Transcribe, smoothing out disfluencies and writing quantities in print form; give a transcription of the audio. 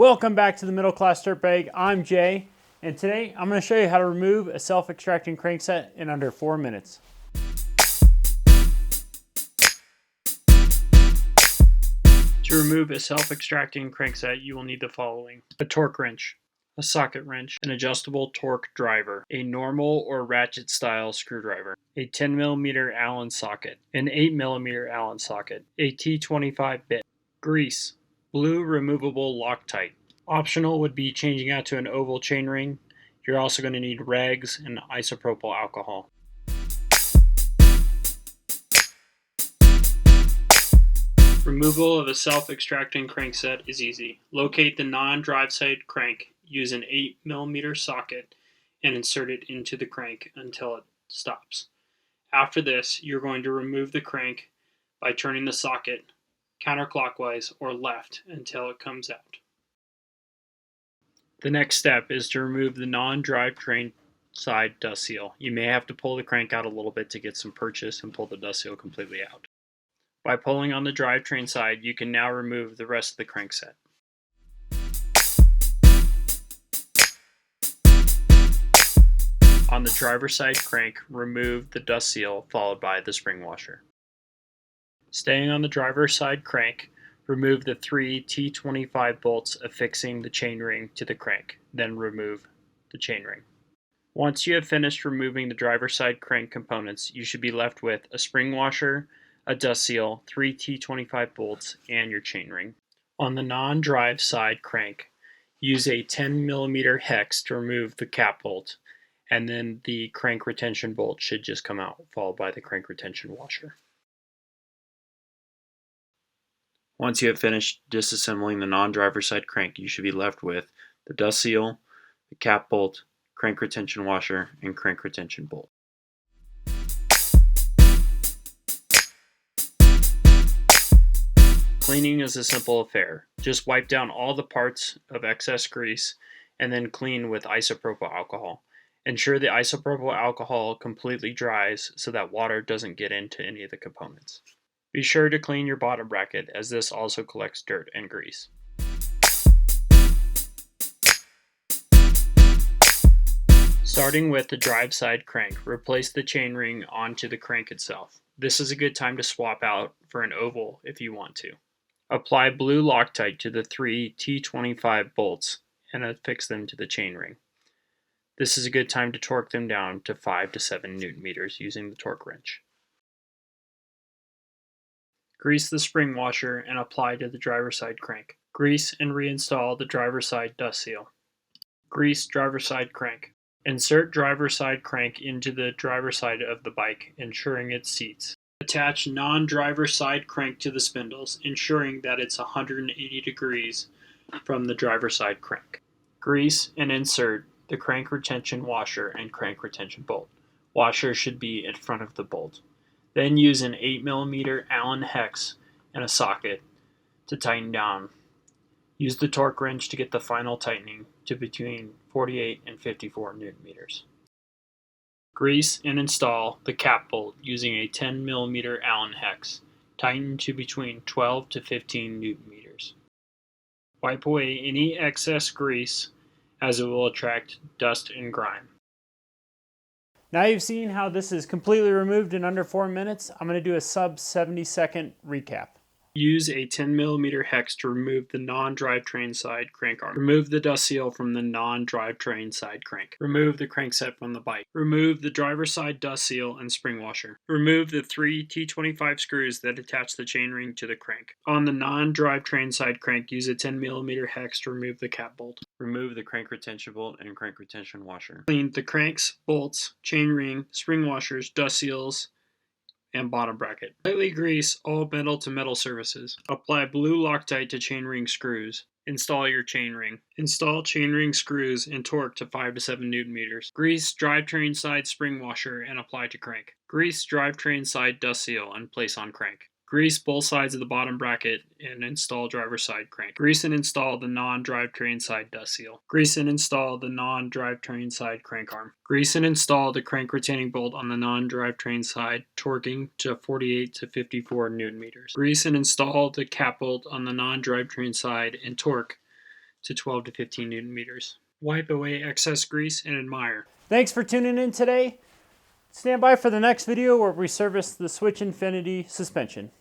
Welcome back to the Middle Class Dirtbag. I'm Jay, and today I'm going to show you how to remove a self-extracting crankset in under 4 minutes. To remove a self-extracting crankset, you will need the following: a torque wrench, a socket wrench, an adjustable torque driver, a normal or ratchet style screwdriver, a 10mm Allen socket, an 8mm Allen socket, a T25 bit, grease, blue removable Loctite. Optional would be changing out to an oval chainring. You're also going to need rags and isopropyl alcohol. Removal of a self-extracting crankset is easy. Locate the non-drive side crank, use an 8mm socket, and insert it into the crank until it stops. After this, you're going to remove the crank by turning the socket counterclockwise or left until it comes out. The next step is to remove the non-drivetrain side dust seal. You may have to pull the crank out a little bit to get some purchase and pull the dust seal completely out. By pulling on the drivetrain side, you can now remove the rest of the crankset. On the driver's side crank, remove the dust seal followed by the spring washer. Staying on the driver's side crank, remove the 3 T25 bolts affixing the chainring to the crank, then remove the chainring. Once you have finished removing the driver's side crank components, you should be left with a spring washer, a dust seal, 3 T25 bolts, and your chainring. On the non-drive side crank, use a 10mm hex to remove the cap bolt, and then the crank retention bolt should just come out, followed by the crank retention washer. Once you have finished disassembling the non-driver side crank, you should be left with the dust seal, the cap bolt, crank retention washer, and crank retention bolt. Cleaning is a simple affair. Just wipe down all the parts of excess grease and then clean with isopropyl alcohol. Ensure the isopropyl alcohol completely dries so that water doesn't get into any of the components. Be sure to clean your bottom bracket, as this also collects dirt and grease. Starting with the drive side crank, replace the chainring onto the crank itself. This is a good time to swap out for an oval if you want to. Apply blue Loctite to the 3 T25 bolts and affix them to the chainring. This is a good time to torque them down to 5 to 7 Nm using the torque wrench. Grease the spring washer and apply to the driver's side crank. Grease and reinstall the driver's side dust seal. Grease driver's side crank. Insert driver's side crank into the driver's side of the bike, ensuring it seats. Attach non-driver side crank to the spindles, ensuring that it's 180 degrees from the driver's side crank. Grease and insert the crank retention washer and crank retention bolt. Washer should be in front of the bolt. Then use an 8mm Allen hex and a socket to tighten down. Use the torque wrench to get the final tightening to between 48 and 54 Nm. Grease and install the cap bolt using a 10mm Allen hex. Tighten to between 12 to 15 Nm. Wipe away any excess grease, as it will attract dust and grime. Now you've seen how this is completely removed in under 4 minutes. I'm going to do a sub 70-second recap. Use a 10mm hex to remove the non-drivetrain side crank arm. Remove the dust seal from the non-drivetrain side crank. Remove the crankset from the bike. Remove the driver's side dust seal and spring washer. Remove the 3 T25 screws that attach the chainring to the crank. On the non-drivetrain side crank, use a 10mm hex to remove the cap bolt. Remove the crank retention bolt and crank retention washer. Clean the cranks, bolts, chainring, spring washers, dust seals, and bottom bracket. Lightly grease all metal to metal surfaces. Apply blue Loctite to chainring screws. Install your chainring. Install chainring screws and torque to 5 to 7 Nm. Grease drivetrain side spring washer and apply to crank. Grease drivetrain side dust seal and place on crank. Grease both sides of the bottom bracket and install driver's side crank. Grease and install the non-drivetrain side dust seal. Grease and install the non-drivetrain side crank arm. Grease and install the crank retaining bolt on the non-drivetrain side, torquing to 48 to 54 Nm. Grease and install the cap bolt on the non-drivetrain side and torque to 12 to 15 Newton meters. Wipe away excess grease and admire. Thanks for tuning in today. Stand by for the next video where we service the Switch Infinity suspension.